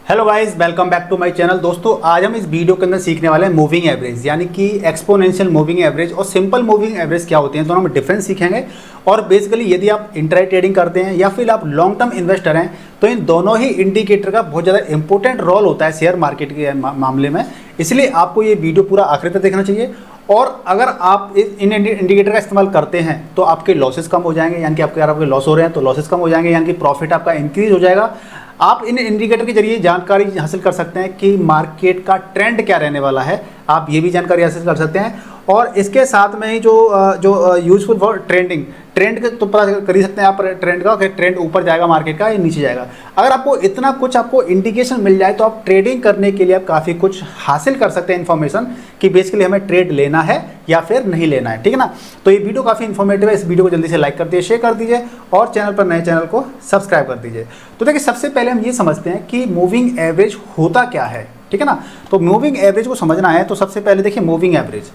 Hello guys, welcome back to my channel. दोस्तों, आज हम इस वीडियो के अंदर सीखने वाले हैं मूविंग एवरेज, यानी कि एक्सपोनेंशियल मूविंग एवरेज और सिंपल मूविंग एवरेज क्या होते हैं, दोनों में डिफरेंस सीखेंगे। और बेसिकली यदि आप इंट्राडे ट्रेडिंग करते हैं या फिर आप लॉन्ग टर्म इन्वेस्टर हैं तो इन दोनों ही इंडिकेटर का बहुत ज़्यादा इंपॉर्टेंट रोल होता है शेयर मार्केट के मामले में। इसलिए आपको ये वीडियो पूरा आखिर तक देखना चाहिए। और अगर आप इन इंडिकेटर का इस्तेमाल करते हैं तो आपके लॉसेस कम हो जाएंगे, यानी कि अगर आपके लॉस हो रहे हैं तो लॉसेस कम हो जाएंगे, यानी कि प्रॉफिट आपका इंक्रीज हो जाएगा। आप इन इंडिकेटर के जरिए जानकारी हासिल कर सकते हैं कि मार्केट का ट्रेंड क्या रहने वाला है, आप ये भी जानकारी हासिल कर सकते हैं। और इसके साथ में ही जो यूजफुल फॉर ट्रेंड तो पता कर ही सकते हैं आप ट्रेंड का, कि ट्रेंड ऊपर जाएगा मार्केट का या नीचे जाएगा। अगर आपको इतना कुछ आपको इंडिकेशन मिल जाए तो आप ट्रेडिंग करने के लिए आप काफ़ी कुछ हासिल कर सकते हैं इन्फॉर्मेशन, कि बेसिकली हमें ट्रेड लेना है या फिर नहीं लेना है। ठीक है ना। तो ये वीडियो काफ़ी इन्फॉर्मेटिव है। इस वीडियो को जल्दी से लाइक कर दीजिए, शेयर कर दीजिए और चैनल पर नए चैनल को सब्सक्राइब कर दीजिए। तो देखिए, सबसे पहले हम ये समझते हैं कि मूविंग एवरेज होता क्या है। ठीक है ना। तो मूविंग एवरेज को समझना है तो सबसे पहले देखिए मूविंग एवरेज,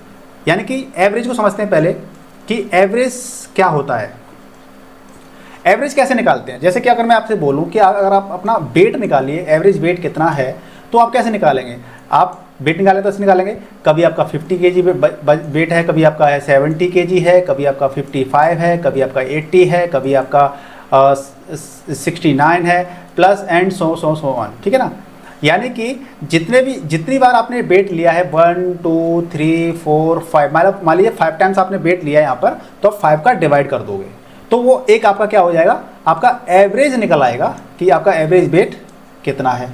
यानी कि एवरेज को समझते हैं पहले कि एवरेज क्या होता है। एवरेज कैसे निकालते हैं, जैसे कि अगर मैं आपसे बोलूं कि अगर आप अपना वेट निकालिए, एवरेज वेट कितना है, तो आप कैसे निकालेंगे। आप वेट निकालें तो ऐसे निकालेंगे, कभी आपका 50 kg वेट है, कभी आपका है 70 kg है, कभी आपका 55 है, कभी आपका 80 है, कभी आपका 69 है, प्लस एंड सो ऑन। ठीक है ना। यानी कि जितनी बार आपने वेट लिया है 1 2 3 4 5, मान लीजिए 5 टाइम्स आपने वेट लिया है यहाँ पर, तो आप 5 का डिवाइड कर दोगे तो वो एक आपका क्या हो जाएगा, आपका एवरेज निकल आएगा कि आपका एवरेज वेट कितना है।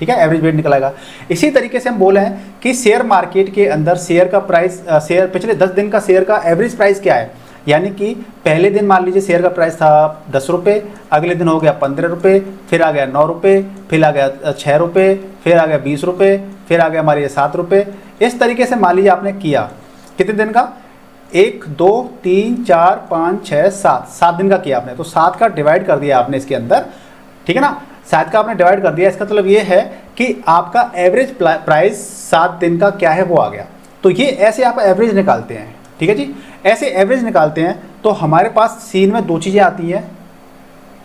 ठीक है, एवरेज वेट निकल आएगा। इसी तरीके से हम बोले हैं कि शेयर मार्केट के अंदर शेयर का प्राइस, शेयर पिछले 10 दिन का शेयर का एवरेज प्राइस क्या है। यानी कि पहले दिन मान लीजिए शेयर का प्राइस था 10 रुपये, अगले दिन हो गया 15 रुपये, फिर आ गया 9 रुपये, फिर आ गया 6 रुपये, फिर आ गया 20 रुपये, फिर आ गया मान लीजिए 7 रुपये। इस तरीके से मान लीजिए आपने किया कितने दिन का, 1 2 3 4 5 6 7 दिन का किया आपने, तो 7 का डिवाइड कर दिया आपने इसके अंदर। ठीक है ना, 7 का आपने डिवाइड कर दिया। इसका मतलब ये है कि आपका एवरेज प्राइस 7 दिन का क्या है वो आ गया। तो ये ऐसे आप एवरेज निकालते हैं। ठीक है जी, ऐसे एवरेज निकालते हैं तो हमारे पास सीन में दो चीज़ें आती हैं।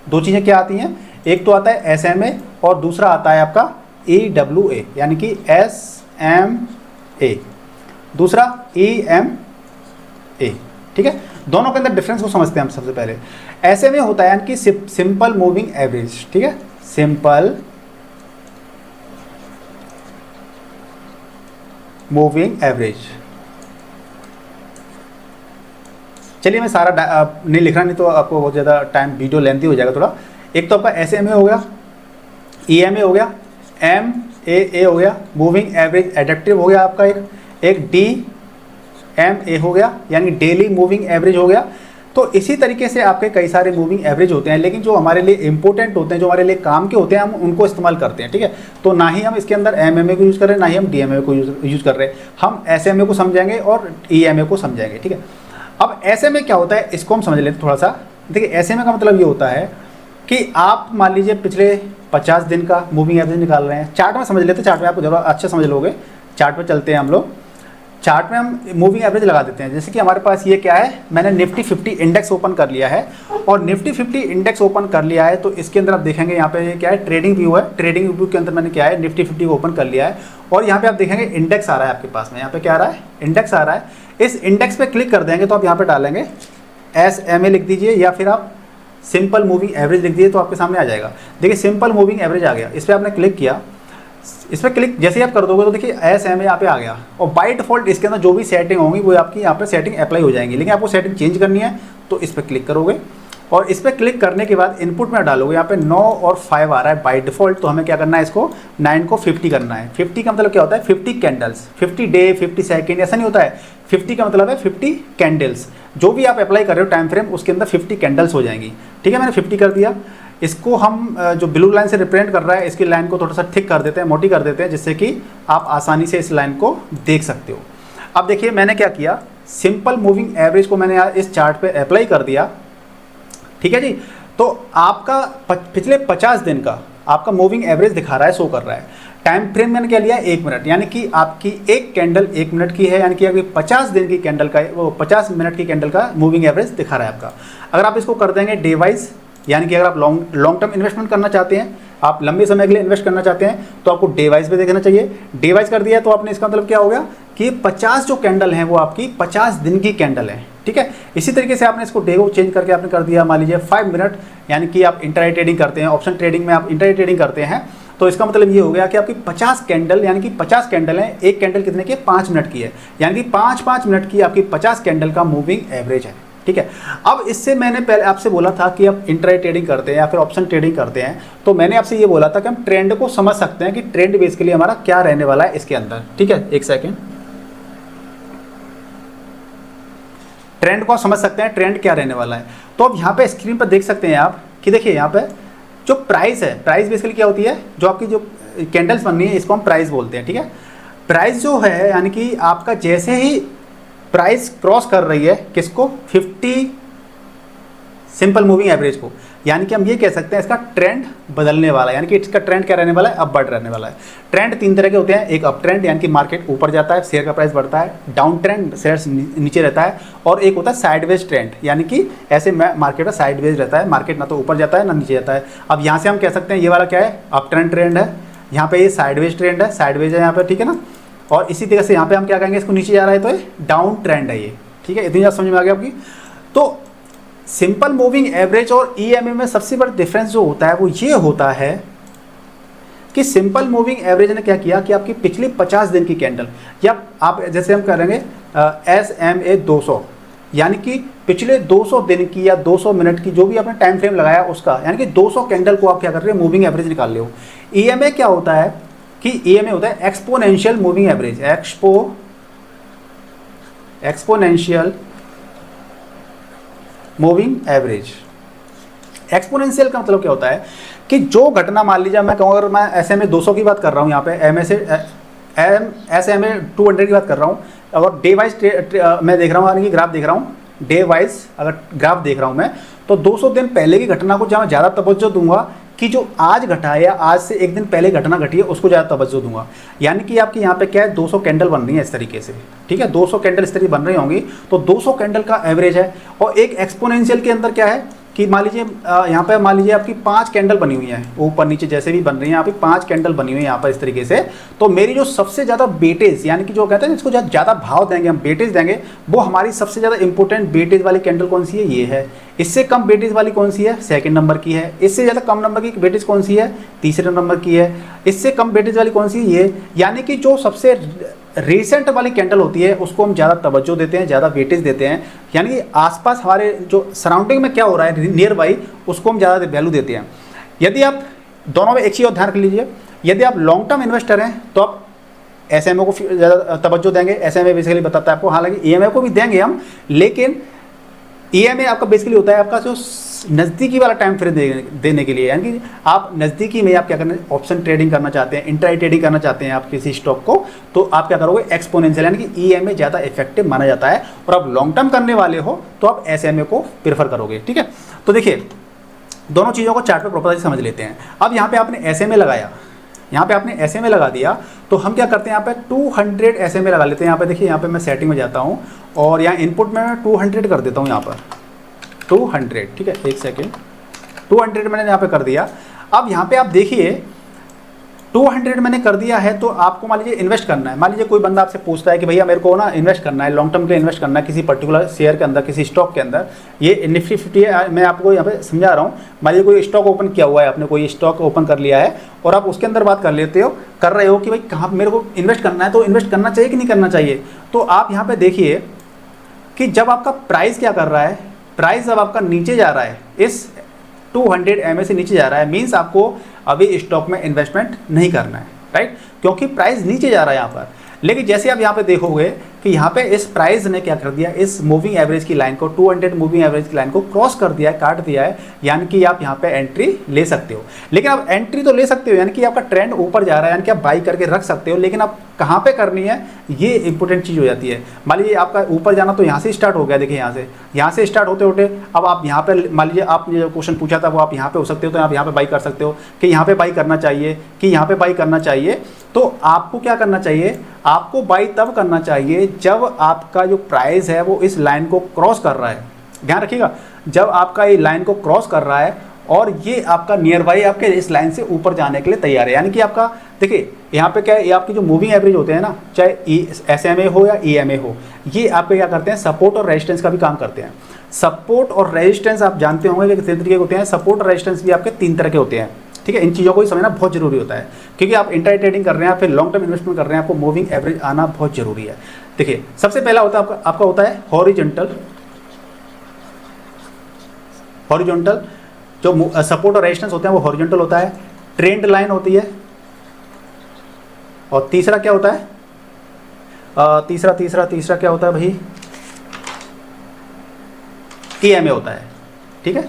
दो चीज़ें क्या आती हैं, एक तो आता है SMA और दूसरा आता है आपका EWA, यानी कि SMA, दूसरा EMA। ठीक है, दोनों के अंदर डिफरेंस को समझते हैं हम। सबसे पहले SMA होता है यानी कि सिंपल मूविंग एवरेज। ठीक है, सिंपल मूविंग एवरेज। चलिए, मैं सारा नहीं लिख रहा, नहीं तो आपको बहुत ज़्यादा टाइम, वीडियो लेंथी हो जाएगा थोड़ा। एक तो आपका SMA हो गया, EMA हो गया, MAA हो गया, मूविंग एवरेज एडेप्टिव हो गया आपका, एक DMA हो गया, यानी डेली मूविंग एवरेज हो गया। तो इसी तरीके से आपके कई सारे मूविंग एवरेज होते हैं, लेकिन जो हमारे लिए इंपॉर्टेंट होते हैं, जो हमारे लिए काम के होते हैं, हम उनको इस्तेमाल करते हैं। ठीक है, तो ना ही हम इसके अंदर MMA को यूज़ कर रहे हैं, ना ही हम DMA को यूज़ कर रहे हैं। हम SMA को समझेंगे और EMA को समझेंगे। ठीक है, अब SMA क्या होता है इसको हम समझ लेते हैं थोड़ा सा। देखिए, SMA का मतलब ये होता है कि आप मान लीजिए पिछले 50 दिन का मूविंग एवरेज निकाल रहे हैं। चार्ट में समझ लेते हैं, चार्ट में आपको जरूर अच्छा समझ लोगे। चार्ट पे चलते हैं हम लोग, चार्ट में हम मूविंग एवरेज लगा देते हैं। जैसे कि हमारे पास ये क्या है, मैंने निफ्टी 50 इंडेक्स ओपन कर लिया है, और निफ्टी 50 इंडेक्स ओपन कर लिया है तो इसके अंदर आप देखेंगे यहाँ पे क्या है, ट्रेडिंग व्यू है। ट्रेडिंग व्यू के अंदर मैंने क्या है, निफ्टी 50 को ओपन कर लिया है, और यहाँ पे आप देखेंगे इंडेक्स आ रहा है आपके पास में। यहाँ पे क्या आ रहा है, इंडेक्स आ रहा है। इस इंडेक्स पे क्लिक कर देंगे तो आप यहाँ पे डालेंगे SMA लिख दीजिए, या फिर आप सिंपल मूविंग एवरेज लिख दीजिए तो आपके सामने आ जाएगा। देखिए, सिंपल मूविंग एवरेज आ गया। इस पर आपने क्लिक किया, इस पर क्लिक जैसे ही आप कर दोगे तो देखिए SMA यहाँ पे आ गया, और बाय डिफॉल्ट इसके अंदर जो भी सेटिंग होंगी वो आपकी यहाँ पे सेटिंग अप्लाई हो जाएंगी। लेकिन आपको सेटिंग चेंज करनी है तो इस पर क्लिक करोगे, और इस पर क्लिक करने के बाद इनपुट में डालोगे, यहाँ पे 9 और 5 आ रहा है बाय डिफॉल्ट। तो हमें क्या करना है, इसको 9 को 50 करना है। 50 का मतलब क्या होता है, 50 कैंडल्स, 50 डे 50 सेकेंड ऐसा नहीं होता है। 50 का मतलब है 50 कैंडल्स। जो भी आप अप्लाई कर रहे हो टाइम फ्रेम, उसके अंदर 50 कैंडल्स हो जाएंगी। ठीक है, मैंने 50 कर दिया। इसको हम जो ब्लू लाइन से रिप्रेजेंट कर रहा है, इसकी लाइन को थोड़ा सा थिक कर देते हैं, मोटी कर देते हैं, जिससे कि आप आसानी से इस लाइन को देख सकते हो। अब देखिए मैंने क्या किया, सिंपल मूविंग एवरेज को मैंने इस चार्ट पे अप्लाई कर दिया। ठीक है जी, तो आपका पिछले 50 दिन का आपका मूविंग एवरेज दिखा रहा है, शो कर रहा है। टाइम फ्रेम मैंने क्या लिया, 1 मिनट, यानी कि आपकी एक कैंडल 1 मिनट की है, यानी कि अभी 50 दिन की कैंडल का, वो 50 मिनट की कैंडल का मूविंग एवरेज दिखा रहा है आपका। अगर आप इसको कर देंगे डे वाइज, यानी कि अगर आप लॉन्ग टर्म इन्वेस्टमेंट करना चाहते हैं आप लंबे समय के लिए इन्वेस्ट करना चाहते हैं तो आपको डे वाइज पे देखना चाहिए। डे वाइज कर दिया तो आपने, इसका मतलब क्या हो गया कि 50 जो कैंडल हैं वो आपकी 50 दिन की कैंडल है, ठीक है। इसी तरीके से आपने इसको डे को चेंज करके आपने कर दिया मान लीजिए 5 मिनट, यानी कि आप इंट्राडे ट्रेडिंग करते हैं, ऑप्शन ट्रेडिंग में आप इंट्राडे ट्रेडिंग करते हैं, तो इसका मतलब ये हो गया कि आपकी 50 कैंडल, यानी कि 50 कैंडल है, एक कैंडल कितने की है, 5 मिनट की है, यानी कि 5-5 मिनट की आपकी 50 कैंडल का मूविंग एवरेज है, ठीक है। अब इससे मैंने पहले आपसे बोला था कि आप इंट्राडे ट्रेडिंग करते हैं या फिर ऑप्शन ट्रेडिंग करते हैं, तो मैंने आपसे ये बोला था कि हम ट्रेंड को समझ सकते हैं कि ट्रेंड बेसिकली हमारा क्या रहने वाला है इसके अंदर, ठीक है। एक सेकेंड, ट्रेंड को समझ सकते हैं ट्रेंड क्या रहने वाला है। तो अब यहाँ पे स्क्रीन पर देख सकते हैं आप कि देखिए यहाँ पे जो प्राइस है, प्राइस बेसिकली क्या होती है, जो आपकी जो कैंडल्स बननी है इसको हम प्राइस बोलते हैं, ठीक है। प्राइस जो है यानी कि आपका जैसे ही प्राइस क्रॉस कर रही है किसको, 50 सिंपल मूविंग एवरेज को, यानी कि हम ये कह सकते हैं इसका ट्रेंड बदलने वाला है, यानी कि इसका ट्रेंड क्या रहने वाला है, अपवर्ड रहने वाला है। ट्रेंड 3 तरह के होते हैं, एक अप ट्रेंड यानी कि मार्केट ऊपर जाता है, शेयर का प्राइस बढ़ता है, डाउन ट्रेंड शेयर नीचे रहता है, और एक होता है साइडवेज ट्रेंड, यानी कि ऐसे मार्केट का साइडवेज रहता है, मार्केट ना तो ऊपर जाता है ना नीचे जाता है। अब यहाँ से हम कह सकते हैं ये वाला क्या है, अप ट्रेंड है, यहाँ पे ये साइडवेज ट्रेंड है, साइडवेज है यहाँ पे, ठीक है ना। और इसी तरह से यहाँ पे हम क्या कहेंगे, इसको नीचे जा रहा है तो ये डाउन ट्रेंड है ये, ठीक है। इतनी बात समझ में आ गई आपकी। तो सिंपल मूविंग एवरेज और ईएमए में सबसे बड़ा डिफरेंस जो होता है वो ये होता है कि सिंपल मूविंग एवरेज ने क्या किया कि आपकी पिछली 50 दिन की कैंडल, या आप जैसे हम करेंगे SMA 200, यानी कि पिछले 200 दिन की या 200 मिनट की जो भी आपने टाइम फ्रेम लगाया उसका, यानी कि 200 कैंडल को आप क्या कर रहे हो, मूविंग एवरेज निकाल रहे हो। ईएमए क्या होता है कि ईएमए होता है exponential moving average, exponential moving average. Exponential का मतलब क्या होता है कि जो घटना, मान लीजिए मैं कहूँ, अगर मैं SMA 200 की बात कर रहा हूँ, यहाँ पे SMA 200 की बात कर रहा हूँ, और डे वाइज मैं देख रहा हूँ, यानी कि ग्राफ देख रहा हूँ, डे वाइज अगर ग्राफ देख रहा हूँ मैं, तो 200 दिन पहले की घटना को जहाँ ज़्यादा तवज्जो दूंगा कि जो आज घटा है या आज से एक दिन पहले घटना घटी है उसको ज़्यादा तवज्जो दूंगा। यानी कि आपकी यहाँ पे क्या है, 200 कैंडल बन रही है इस तरीके से, ठीक है, 200 कैंडल इस तरीके बन रही होंगी, तो 200 कैंडल का एवरेज है। और एक एक्सपोनेंशियल के अंदर क्या है कि मान लीजिए यहाँ पे मान लीजिए आपकी 5 कैंडल बनी हुई हैं, ऊपर नीचे जैसे भी बन रही हैं, आपकी 5 कैंडल बनी हुई है यहाँ पर इस तरीके से, तो मेरी जो सबसे ज़्यादा वेटेज, यानी कि जो कहते हैं इसको ज़्यादा भाव देंगे हम, वेटेज देंगे, वो हमारी सबसे ज़्यादा इंपॉर्टेंट वेटेज वाली कैंडल कौन सी है, ये है। इससे कम वेटेज वाली कौन सी है, सेकंड नंबर की है। इससे ज़्यादा कम नंबर की वेटेज कौन सी है, तीसरे नंबर की है। इससे कम वेटेज वाली कौन सी है, ये। यानी कि जो सबसे रिसेंट वाली कैंडल होती है उसको हम ज़्यादा तवज्जो देते हैं, ज़्यादा वेटेज देते हैं, यानी कि आसपास हमारे जो सराउंडिंग में क्या हो रहा है नियर बाई, उसको हम ज़्यादा वैल्यू देते हैं। यदि आप दोनों में एक चीज़ और ध्यान रख लीजिए, यदि आप लॉन्ग टर्म इन्वेस्टर हैं तो आप SMA को ज़्यादा तवज्जो देंगे। SMA बेसिकली बताता है आपको, हालांकि EMA को भी देंगे हम, लेकिन EMA आपका बेसिकली होता है आपका जो नज़दीकी वाला टाइम फ्रेम देने के लिए, यानी कि आप नज़दीकी में आप क्या करना, ऑप्शन ट्रेडिंग करना चाहते हैं, इंट्राडे ट्रेडिंग करना चाहते हैं आप किसी स्टॉक को, तो आप क्या करोगे, एक्सपोनेंशियल, यानी कि EMA ज़्यादा इफेक्टिव माना जाता है। और आप लॉन्ग टर्म करने वाले हो तो आप SMA को प्रेफर करोगे, ठीक है। तो देखिए दोनों चीज़ों को चार्ट पर प्रॉपर से समझ लेते हैं। अब यहाँ पे आपने SMA लगाया, यहाँ पे आपने SMA लगा दिया, तो हम क्या करते हैं यहाँ पे 200 SMA लगा लेते हैं। यहाँ पे देखिए, यहाँ पे मैं सेटिंग में जाता हूँ और यहाँ इनपुट में मैं 200 कर देता हूँ, यहाँ पर 200, ठीक है। एक सेकेंड, 200 मैंने यहाँ पे कर दिया। अब यहाँ पे आप देखिए 200 मैंने कर दिया है, तो आपको मान लीजिए इन्वेस्ट करना है। मान लीजिए कोई बंदा आपसे पूछता है कि भैया मेरे को ना इन्वेस्ट करना है, लॉन्ग टर्म के लिए इन्वेस्ट करना है किसी पर्टिकुलर शेयर के अंदर, किसी स्टॉक के अंदर। ये निफ्टी 50 है, मैं आपको यहाँ पे समझा रहा हूँ। मान लीजिए कोई स्टॉक ओपन किया हुआ है, आपने कोई स्टॉक ओपन कर लिया है और आप उसके अंदर बात कर रहे हो कि भाई कहाँ मेरे को इन्वेस्ट करना है, तो इन्वेस्ट करना चाहिए कि नहीं करना चाहिए। तो आप यहाँ पर देखिए कि जब आपका प्राइस क्या कर रहा है, प्राइस जब आपका नीचे जा रहा है, इस 200 MA से नीचे जा रहा है, मीन्स आपको अभी स्टॉक में इन्वेस्टमेंट नहीं करना है, राइट, क्योंकि प्राइस नीचे जा रहा है यहाँ पर। लेकिन जैसे आप यहाँ पे देखोगे कि यहाँ पे इस प्राइस ने क्या कर दिया, इस मूविंग एवरेज की लाइन को, 200 मूविंग एवरेज की लाइन को क्रॉस कर दिया है, काट दिया है, यानी कि आप यहाँ पे एंट्री ले सकते हो। लेकिन आप एंट्री तो ले सकते हो, यानी कि आपका ट्रेंड ऊपर जा रहा है, यानी कि आप बाई करके रख सकते हो, लेकिन आप कहाँ पे करनी है, ये इंपॉर्टेंट चीज़ हो जाती है। मान लीजिए आपका ऊपर जाना तो यहाँ से स्टार्ट हो गया, देखिए यहाँ से स्टार्ट होते होते अब आप यहाँ पे, मान लीजिए आपने जो क्वेश्चन पूछा था वो आप यहाँ पे हो सकते हो, तो आप यहाँ पे बाई कर सकते हो कि यहाँ पे बाई करना चाहिए कि यहाँ पे बाई करना चाहिए। तो आपको क्या करना चाहिए, आपको बाई तब करना चाहिए जब आपका जो प्राइस है वो इस लाइन को क्रॉस कर रहा है। ध्यान रखिएगा, जब आपका ये लाइन को क्रॉस कर रहा है और ये आपका नियर बाई आपके इस लाइन से ऊपर जाने के लिए तैयार है। यानी कि आपका देखिए यहाँ पे क्या है, ये आपकी जो मूविंग एवरेज होते हैं ना, चाहे SMA हो या EMA हो, ये आपके क्या करते हैं, सपोर्ट और रेजिस्टेंस का भी काम करते हैं। सपोर्ट और रेजिस्टेंस आप जानते होंगे कि कितने तरीके के होते हैं। सपोर्ट और रेजिस्टेंस भी आपके 3 तरह के होते हैं, ठीक है। इन चीज़ों को ही समझना बहुत जरूरी होता है, क्योंकि आप इंट्राडे ट्रेडिंग कर रहे हैं, फिर लॉन्ग टर्म इन्वेस्टमेंट कर रहे हैं, आपको मूविंग एवरेज आना बहुत जरूरी है। देखिए सबसे पहला होता है आपका होता है हॉरिजॉन्टल। हॉरिजॉन्टल जो सपोर्ट और रेजिस्टेंस होते हैं वो हॉरिजॉन्टल होता है। ट्रेंड लाइन होती है। और तीसरा क्या होता है, तीसरा क्या होता है भाई, EMA होता है, ठीक है।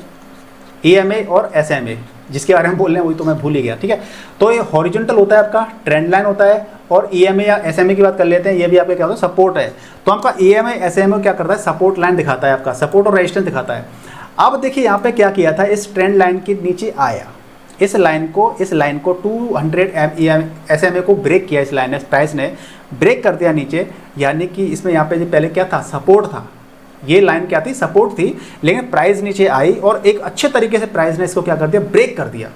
EMA और SMA जिसके बारे में बोल रहे हैं वही तो मैं भूल ही गया, ठीक है। तो ये हॉरिजॉन्टल होता है आपका, ट्रेंड लाइन होता है, और EMA या SMA की बात कर लेते हैं, ये भी आपका क्या होता है, सपोर्ट है। तो आपका EMA SMA क्या करता है, सपोर्ट लाइन दिखाता है, आपका सपोर्ट और रेजिस्टेंस दिखाता है। अब देखिए यहाँ पे क्या किया था, इस ट्रेंड लाइन के नीचे आया, इस लाइन को 200 SMA को ब्रेक किया, इस लाइन ने, प्राइस ने ब्रेक कर दिया नीचे। यानी कि इसमें यहाँ पे जो पहले क्या था, सपोर्ट था, ये लाइन क्या थी, सपोर्ट थी, लेकिन प्राइस नीचे आई और एक अच्छे तरीके से प्राइस ने इसको क्या कर दिया, ब्रेक कर दिया,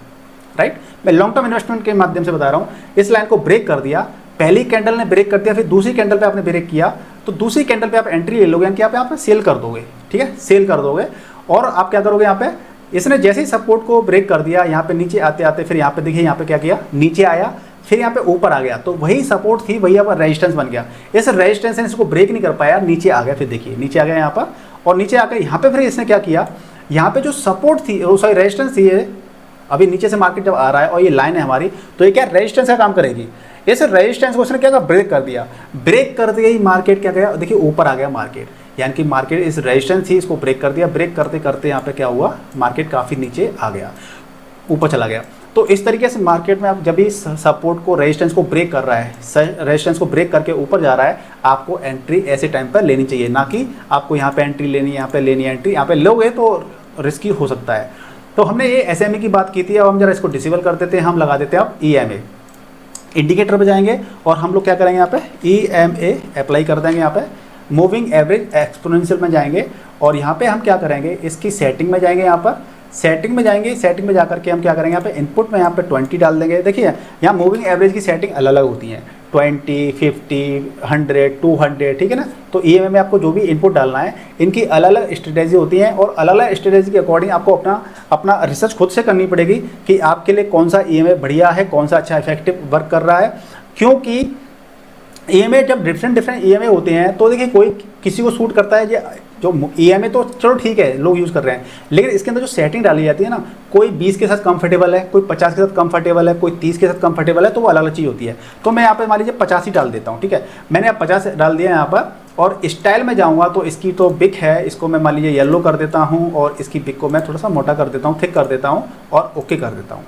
राइट। मैं लॉन्ग टर्म इन्वेस्टमेंट के माध्यम से बता रहा हूँ। इस लाइन को ब्रेक कर दिया, पहली कैंडल ने ब्रेक कर दिया, फिर दूसरी कैंडल पे आपने ब्रेक किया, तो दूसरी कैंडल पे आप एंट्री ले लोगे, यानी कि आप यहाँ पे सेल कर दोगे, ठीक है, सेल कर दोगे। और आप क्या करोगे, यहाँ पे इसने जैसे ही सपोर्ट को ब्रेक कर दिया, यहाँ पे नीचे आते आते फिर यहाँ पे देखिए, यहाँ पे क्या किया, नीचे आया, फिर यहाँ पे ऊपर आ गया, तो वही सपोर्ट थी, वही अब रेजिस्टेंस बन गया। इस रेजिस्टेंस ने इसको ब्रेक नहीं कर पाया, नीचे आ गया, फिर देखिए नीचे आ गया यहाँ पर, और नीचे आकर यहाँ पे फिर इसने क्या किया, यहाँ पे जो सपोर्ट थी, सॉरी रेजिस्टेंस थी, ये अभी नीचे से मार्केट जब आ रहा है और ये लाइन है हमारी, तो ये क्या रेजिस्टेंस का काम करेगी। इस रेजिस्टेंस को उसने क्या ब्रेक कर दिया, ब्रेक कर दिया ही मार्केट क्या गया, देखिए ऊपर आ गया मार्केट, यानी कि मार्केट इस रेजिस्टेंस थी, इसको ब्रेक कर दिया, ब्रेक करते करते यहाँ पे क्या हुआ, मार्केट काफ़ी नीचे आ गया, ऊपर चला गया। तो इस तरीके से मार्केट में आप जब भी सपोर्ट को, रेजिस्टेंस को ब्रेक कर रहा है, रेजिस्टेंस को ब्रेक करके ऊपर जा रहा है, आपको एंट्री ऐसे टाइम पर लेनी चाहिए, ना कि आपको यहाँ पे एंट्री लेनी, यहाँ पे लेनी एंट्री, यहाँ पे लोगे तो रिस्की हो सकता है। तो हमने ये SMA की बात की थी, अब हम जरा इसको डिसेबल कर देते हैं, हम लगा देते हैं अब EMA। इंडिकेटर पे जाएंगे और हम लोग क्या करेंगे, यहाँ पे EMA अप्लाई कर देंगे, यहाँ पे मूविंग एवरेज एक्सपोनेंशियल में जाएंगे, और यहाँ पे हम क्या करेंगे, इसकी सेटिंग में जाएंगे, यहाँ पर सेटिंग में जाएंगे, सेटिंग में जाकर के हम क्या करेंगे, यहाँ पे इनपुट में यहाँ पे 20 डाल देंगे। देखिए यहाँ मूविंग एवरेज की सेटिंग अलग अलग होती हैं, 20, 50, 100, 200, ठीक है ना। तो EMA में आपको जो भी इनपुट डालना है, इनकी अलग अलग स्ट्रेटेजी होती हैं, और अलग अलग स्ट्रेटेजी के अकॉर्डिंग आपको अपना रिसर्च खुद से करनी पड़ेगी कि आपके लिए कौन सा EMA बढ़िया है, कौन सा अच्छा इफेक्टिव वर्क कर रहा है। क्योंकि EMA जब डिफरेंट EMA होते हैं, तो देखिए कोई किसी को सूट करता है, जो EMA तो चलो ठीक है लोग यूज़ कर रहे हैं, लेकिन इसके अंदर जो सेटिंग डाली जाती है ना, कोई 20 के साथ कंफर्टेबल है, कोई 50 के साथ कंफर्टेबल है, कोई 30 के साथ कंफर्टेबल है, तो वो अलग अलग चीज़ होती है। तो मैं यहाँ पे मान लीजिए 50 ही डाल देता हूँ, ठीक है, मैंने अब 50 डाल दिया यहाँ पर। और स्टाइल में जाऊँगा तो इसकी तो बिग है, इसको मैं मान लीजिए येलो कर देता हूँ, और इसकी बिग को मैं थोड़ा सा मोटा कर देता हूँ, थिक कर देता हूँ, और ओके कर देता हूँ।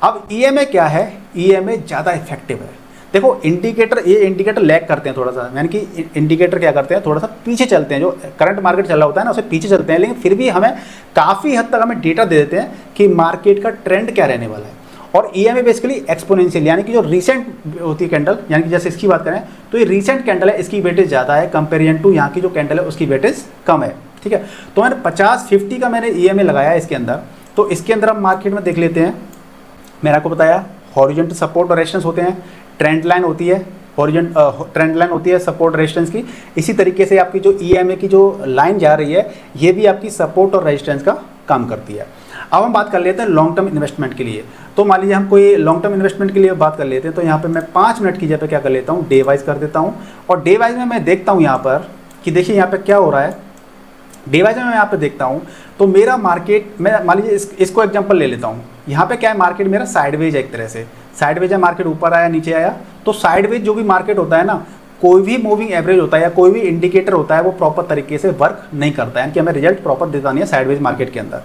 अब EMA क्या है, EMA ज़्यादा इफेक्टिव है। देखो इंडिकेटर, ये इंडिकेटर लैग करते हैं थोड़ा सा, यानी कि इंडिकेटर क्या करते हैं, थोड़ा सा पीछे चलते हैं, जो करंट मार्केट चल रहा होता है ना, उससे पीछे चलते हैं, लेकिन फिर भी हमें काफ़ी हद तक हमें डेटा दे देते हैं कि मार्केट का ट्रेंड क्या रहने वाला है। और EMA बेसिकली एक्सपोनेंशियल, यानी कि जो रिसेंट होती है कैंडल, यानी कि जैसे इसकी बात करें तो ये रिसेंट कैंडल है, इसकी वेटेज ज़्यादा है कंपेरिजन टू यहाँ की जो कैंडल है उसकी वेटेज कम है, ठीक है। तो मैंने 50-50 का मैंने EMA लगाया है इसके अंदर। तो इसके अंदर हम मार्केट में देख लेते हैं, मैंने आपको बताया हॉरिजॉन्टल सपोर्ट और रेजिस्टेंस होते हैं, ट्रेंड लाइन होती है, ट्रेंड लाइन होती है सपोर्ट रेजिस्टेंस की। इसी तरीके से आपकी जो EMA की जो लाइन जा रही है, ये भी आपकी सपोर्ट और रेजिस्टेंस का काम करती है। अब हम बात कर लेते हैं लॉन्ग टर्म इन्वेस्टमेंट के लिए। तो मान लीजिए हम कोई लॉन्ग टर्म इन्वेस्टमेंट के लिए बात कर लेते हैं, तो यहाँ पे मैं 5 मिनट की जगह पे क्या कर लेता हूँ, डे वाइज कर देता हूँ। और डे वाइज में मैं देखता हूँ यहाँ पर कि देखिए यहाँ पे क्या हो रहा है, डे वाइज में मैं यहाँ पे देखता हूँ तो मेरा मार्केट, मैं मान लीजिए इसको एग्जांपल ले लेता हूँ। यहाँ पे क्या है, मार्केट मेरा साइडवेज है, एक तरह से साइडवेज है, मार्केट ऊपर आया नीचे आया। तो साइडवेज जो भी मार्केट होता है ना, कोई भी मूविंग एवरेज होता है या कोई भी इंडिकेटर होता है, वो प्रॉपर तरीके से वर्क नहीं करता है, यानी कि हमें रिजल्ट प्रॉपर देता नहीं है साइडवेज मार्केट के अंदर।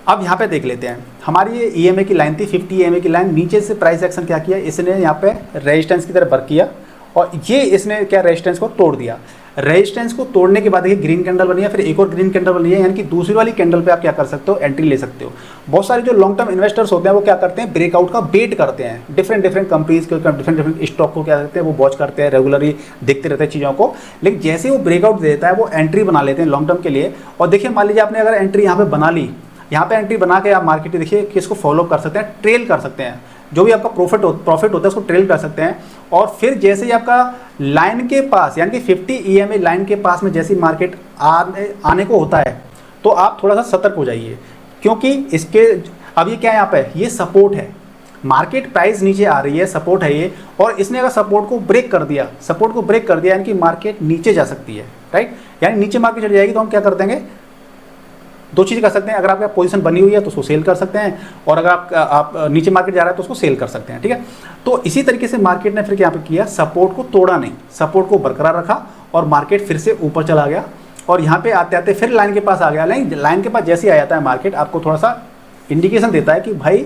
अब यहाँ पे देख लेते हैं, हमारी ये EMA की लाइन थी, 50 EMA की लाइन, नीचे से प्राइस एक्शन क्या किया, इसने यहाँ पे रेजिस्टेंस की तरह वर्क किया, और ये इसने क्या रेजिस्टेंस को तोड़ दिया। रेजिस्टेंस को तोड़ने के बाद देखिए ग्रीन कैंडल बनी है, फिर एक और ग्रीन कैंडल बनी है, यानी कि दूसरी वाली कैंडल पे आप क्या कर सकते हो, एंट्री ले सकते हो। बहुत सारे जो लॉन्ग टर्म इन्वेस्टर्स होते हैं वो क्या करते हैं, ब्रेकआउट का वेट करते हैं, डिफरेंट कंपनीज को, डिफरेंट स्टॉक को क्या करते हैं, वो वॉच करते हैं, रेगुलरली देखते रहते हैं चीज़ों को। लेकिन जैसे वो ब्रेकआउट देता है वो एंट्री बना लेते हैं लॉन्ग टर्म के लिए। और देखिए मान लीजिए आपने अगर एंट्री यहाँ पे बना ली, यहाँ पे एंट्री बना के आप मार्केट देखिए कि इसको फॉलो कर सकते हैं, ट्रेल कर सकते हैं, जो भी आपका प्रॉफिट होता है उसको ट्रेल कर सकते हैं। और फिर जैसे ही आपका लाइन के पास यानी कि 50 EMA लाइन के पास में जैसे मार्केट आने को होता है तो आप थोड़ा सा सतर्क हो जाइए, क्योंकि इसके अब ये क्या है, यहाँ पे ये सपोर्ट है, मार्केट प्राइस नीचे आ रही है, सपोर्ट है ये, और इसने अगर सपोर्ट को ब्रेक कर दिया यानी कि मार्केट नीचे जा सकती है, राइट, यानी नीचे मार्केट चली जाएगी तो हम क्या कर देंगे, दो चीज़ कर सकते हैं, अगर आपका पोजीशन बनी हुई है तो उसको सेल कर सकते हैं, और अगर आप नीचे मार्केट जा रहा है तो उसको सेल कर सकते हैं, ठीक है। तो इसी तरीके से मार्केट ने फिर क्या पे किया, सपोर्ट को तोड़ा नहीं, सपोर्ट को बरकरार रखा और मार्केट फिर से ऊपर चला गया, और यहाँ पे आते आते फिर लाइन के पास आ गया। लाइन के पास जैसे ही आ जाता है मार्केट आपको थोड़ा सा इंडिकेशन देता है कि भाई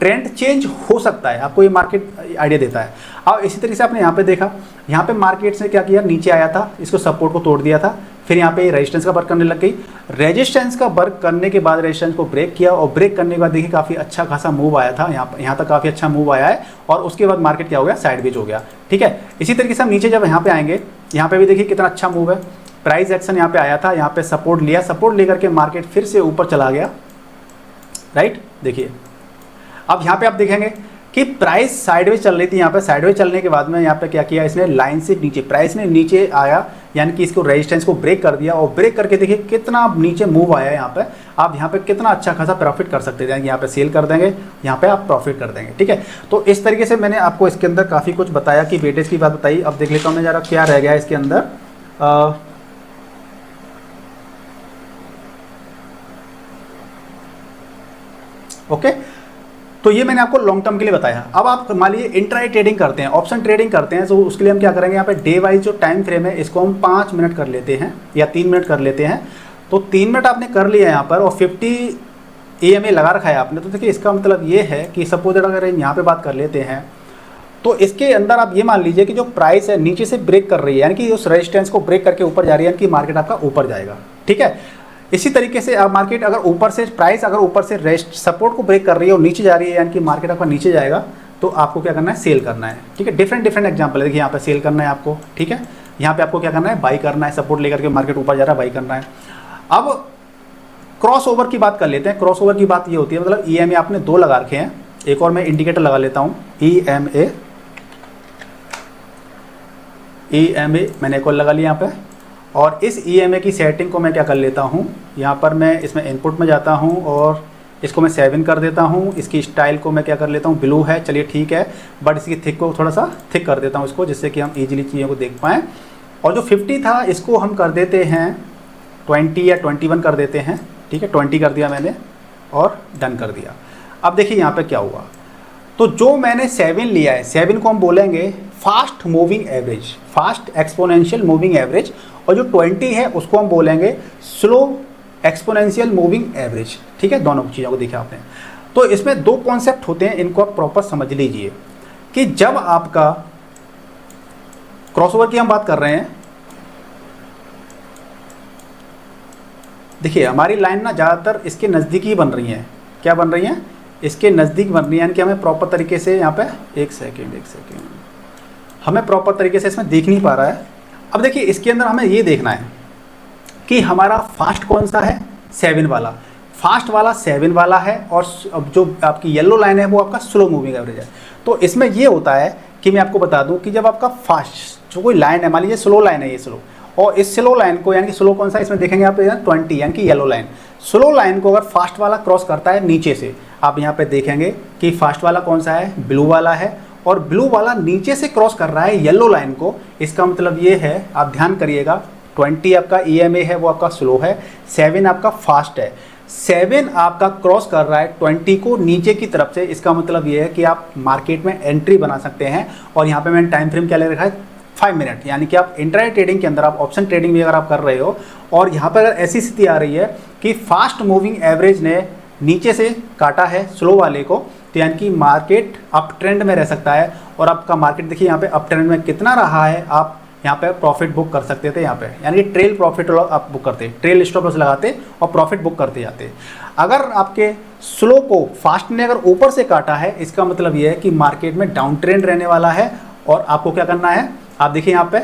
ट्रेंड चेंज हो सकता है, आपको ये मार्केट आइडिया देता है। अब इसी तरीके से आपने यहाँ पे देखा, यहाँ पे मार्केट ने क्या किया, नीचे आया था, इसको सपोर्ट को तोड़ दिया था, फिर यहाँ पे रेजिस्टेंस का वर्क करने लग गई, रेजिस्टेंस का वर्क करने के बाद रेजिस्टेंस को ब्रेक किया, और ब्रेक करने के बाद देखिए काफ़ी अच्छा खासा मूव आया था, यहाँ तक काफ़ी अच्छा मूव आया है, और उसके बाद मार्केट क्या हो गया, साइडवेज हो गया, ठीक है। इसी तरीके से हम नीचे जब यहाँ पे आएंगे, यहाँ पे भी देखिए कितना अच्छा मूव है, प्राइस एक्शन यहाँ पे आया था, यहाँ पे सपोर्ट लिया, सपोर्ट लेकर के मार्केट फिर से ऊपर चला गया, राइट। देखिए अब यहाँ पे आप देखेंगे कि प्राइस साइडवेज चल रही थी, यहाँ पे साइडवेज चलने के बाद में यहाँ पे क्या किया, इसने लाइन से नीचे, प्राइस ने नीचे आया, यानी कि इसको रेजिस्टेंस को ब्रेक कर दिया, और ब्रेक करके देखिए कितना नीचे मूव आया यहाँ पे, आप यहाँ पे कितना अच्छा खासा प्रॉफिट कर सकते हैं, यहाँ पे सेल कर देंगे, यहाँ पे आप प्रॉफिट कर देंगे, ठीक है। तो इस तरीके से मैंने आपको इसके अंदर काफ़ी कुछ बताया कि वेटेज की बात बताई। अब देख लेता हूँ मैं जरा क्या रह गया इसके अंदर। ओके, तो ये मैंने आपको लॉन्ग टर्म के लिए बताया। अब आप मान लीजिए इंट्राडे ट्रेडिंग करते हैं, ऑप्शन ट्रेडिंग करते हैं, तो उसके लिए हम क्या करेंगे, यहाँ पे डे वाइज जो टाइम फ्रेम है इसको हम 5 मिनट कर लेते हैं या 3 मिनट कर लेते हैं। तो 3 मिनट आपने कर लिया यहाँ पर, और 50 EMA लगा रखा है आपने, तो देखिए इसका मतलब ये है कि सपोज अगर यहाँ पे बात कर लेते हैं तो इसके अंदर आप ये मान लीजिए कि जो प्राइस है नीचे से ब्रेक कर रही है, यानी कि उस रेजिस्टेंस को ब्रेक करके ऊपर जा रही है, यानी कि मार्केट आपका ऊपर जाएगा, ठीक है। इसी तरीके से अब मार्केट अगर ऊपर से प्राइस अगर ऊपर से रेस्ट सपोर्ट को ब्रेक कर रही है और नीचे जा रही है, यानी कि मार्केट आपका नीचे जाएगा, तो आपको क्या करना है, सेल करना है, ठीक है। डिफरेंट एग्जांपल है, देखिए यहाँ पे सेल करना है आपको, ठीक है। यहाँ पे आपको क्या करना है, बाई करना है, सपोर्ट लेकर के मार्केट ऊपर जा रहा है, बाई करना है। अब क्रॉस ओवर की बात कर लेते हैं। क्रॉस ओवर की बात ये होती है, मतलब EMA आपने 2 लगा रखे हैं, एक और मैं इंडिकेटर लगा लेता हूँ, EMA मैंने एक और लगा लिया यहाँ पे, और इस EMA की सेटिंग को मैं क्या कर लेता हूँ, यहाँ पर मैं इसमें इनपुट में जाता हूँ और इसको मैं 7 कर देता हूँ। इसकी स्टाइल को मैं क्या कर लेता हूँ, ब्लू है, चलिए ठीक है, बट इसकी थिक को थोड़ा सा थिक कर देता हूँ इसको, जिससे कि हम इजीली चीज़ों को देख पाएँ। और जो 50 था इसको हम कर देते हैं 20 या 21 कर देते हैं, ठीक है। 20 कर दिया मैंने और डन कर दिया। अब देखिए यहाँ पर क्या हुआ, तो जो मैंने 7 लिया है, 7 को हम बोलेंगे fast moving average, fast exponential moving average, और जो 20 है उसको हम बोलेंगे स्लो एक्सपोनेंशियल मूविंग एवरेज, ठीक है। दोनों चीज़ों को देखा आपने। तो इसमें 2 कॉन्सेप्ट होते हैं, इनको आप प्रॉपर समझ लीजिए कि जब आपका क्रॉसओवर की हम बात कर रहे हैं, देखिए हमारी लाइन ना ज़्यादातर इसके नज़दीक ही बन रही हैं। क्या बन रही हैं, इसके नज़दीक बन रही है, यानी कि हमें प्रॉपर तरीके से यहाँ पे एक सेकेंड हमें प्रॉपर तरीके से इसमें देख नहीं पा रहा है। अब देखिए इसके अंदर हमें ये देखना है कि हमारा फास्ट कौन सा है, 7 वाला, फास्ट वाला 7 वाला है, और अब जो आपकी येलो लाइन है वो आपका स्लो मूविंग एवरेज है। तो इसमें ये होता है कि मैं आपको बता दूं कि जब आपका फास्ट जो कोई लाइन है, मान लीजिए स्लो लाइन है ये स्लो, और इस स्लो लाइन को, यानी कि स्लो कौन सा है इसमें देखेंगे आप 20, यानी कि येलो लाइन, स्लो लाइन को अगर फास्ट वाला क्रॉस करता है नीचे से, आप यहाँ पे देखेंगे कि फास्ट वाला कौन सा है, ब्लू वाला है, और ब्लू वाला नीचे से क्रॉस कर रहा है येलो लाइन को। इसका मतलब ये है, आप ध्यान करिएगा, 20 आपका EMA है वो आपका स्लो है, 7 आपका फास्ट है। 7 आपका क्रॉस कर रहा है 20 को नीचे की तरफ से, इसका मतलब ये है कि आप मार्केट में एंट्री बना सकते हैं। और यहाँ पे मैंने टाइम फ्रेम क्या ले रखा है, 5 मिनट, यानी कि आप इंट्राडे ट्रेडिंग के अंदर, आप ऑप्शन ट्रेडिंग भी अगर आप कर रहे हो, और यहाँ पर अगर ऐसी स्थिति आ रही है कि फास्ट मूविंग एवरेज ने नीचे से काटा है स्लो वाले को, तो यानी कि मार्केट अप ट्रेंड में रह सकता है। और आपका मार्केट देखिए यहाँ पे अप ट्रेंड में कितना रहा है, आप यहाँ पे प्रॉफिट बुक कर सकते थे, यहाँ पे यानी कि ट्रेल प्रॉफिट आप बुक करते, ट्रेल स्टॉप लॉस लगाते और प्रॉफिट बुक करते जाते। अगर आपके स्लो को फास्ट ने अगर ऊपर से काटा है, इसका मतलब ये है कि मार्केट में डाउन ट्रेंड रहने वाला है। और आपको क्या करना है, आप देखिए यहाँ पे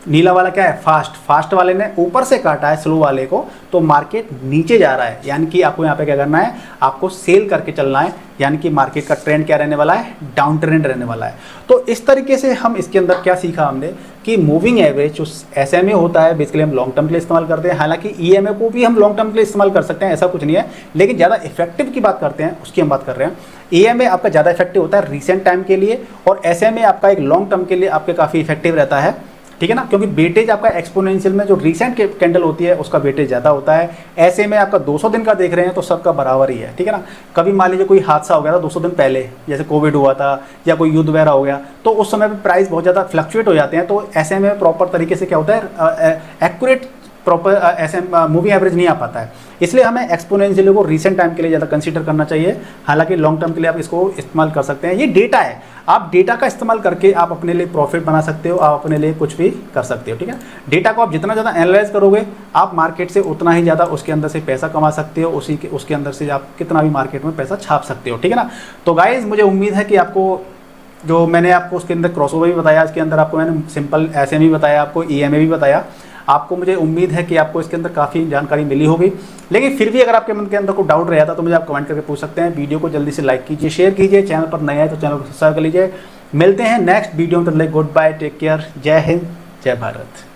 नीला वाला क्या है, फास्ट, फास्ट वाले ने ऊपर से काटा है स्लो वाले को, तो मार्केट नीचे जा रहा है, यानी कि आपको यहाँ पे क्या करना है, आपको सेल करके चलना है, यानी कि मार्केट का ट्रेंड क्या रहने वाला है, डाउन ट्रेंड रहने वाला है। तो इस तरीके से हम इसके अंदर क्या सीखा हमने कि मूविंग एवरेज जो SMA होता है बेसिकली हम लॉन्ग टर्म के लिए इस्तेमाल करते हैं, हालांकि EMA को भी हम लॉन्ग टर्म के लिए इस्तेमाल कर सकते हैं, ऐसा कुछ नहीं है, लेकिन ज़्यादा इफेक्टिव की बात करते हैं उसकी हम बात कर रहे हैं। EMA आपका ज़्यादा इफेक्टिव होता है रिसेंट टाइम के लिए, और SMA आपका एक लॉन्ग टर्म के लिए आपके काफ़ी इफेक्टिव रहता है, ठीक है ना, क्योंकि वेटेज आपका एक्सपोनेंशियल में जो रिसेंट कैंडल होती है उसका वेटेज ज़्यादा होता है। ऐसे में आपका 200 दिन का देख रहे हैं तो सबका बराबर ही है, ठीक है ना। कभी मान लीजिए कोई हादसा हो गया था 200 दिन पहले, जैसे कोविड हुआ था या कोई युद्ध वगैरह हो गया, तो उस समय पे प्राइस बहुत ज़्यादा फ्लक्चुएट हो जाते हैं, तो ऐसे में प्रॉपर तरीके से क्या होता है, एक्यूरेट प्रॉपर ऐसे मूविंग एवरेज नहीं आ पाता है, इसलिए हमें एक्सपोनेंशियल को रीसेंट टाइम के लिए ज़्यादा कंसीडर करना चाहिए। हालांकि लॉन्ग टर्म के लिए आप इसको इस्तेमाल कर सकते हैं, ये डेटा है, आप डेटा का इस्तेमाल करके आप अपने लिए प्रॉफिट बना सकते हो, आप अपने लिए कुछ भी कर सकते हो, ठीक है। डेटा को आप जितना ज़्यादा एनालाइज करोगे आप मार्केट से उतना ही ज़्यादा उसके अंदर से पैसा कमा सकते हो, उसके अंदर से आप कितना भी मार्केट में पैसा छाप सकते हो, ठीक है ना। तो गाइज मुझे उम्मीद है कि आपको जो मैंने आपको उसके अंदर क्रॉसओवर भी बताया, इसके अंदर आपको मैंने सिंपल SMA भी बताया, आपको EMA भी बताया, आपको मुझे उम्मीद है कि आपको इसके अंदर काफ़ी जानकारी मिली होगी। लेकिन फिर भी अगर आपके मन के अंदर कोई डाउट रहा था तो मुझे आप कमेंट करके पूछ सकते हैं। वीडियो को जल्दी से लाइक कीजिए, शेयर कीजिए, चैनल पर नए आए तो चैनल को सब्सक्राइब कर लीजिए। मिलते हैं नेक्स्ट वीडियो में, तब तक गुड बाय, टेक केयर, जय हिंद, जय भारत।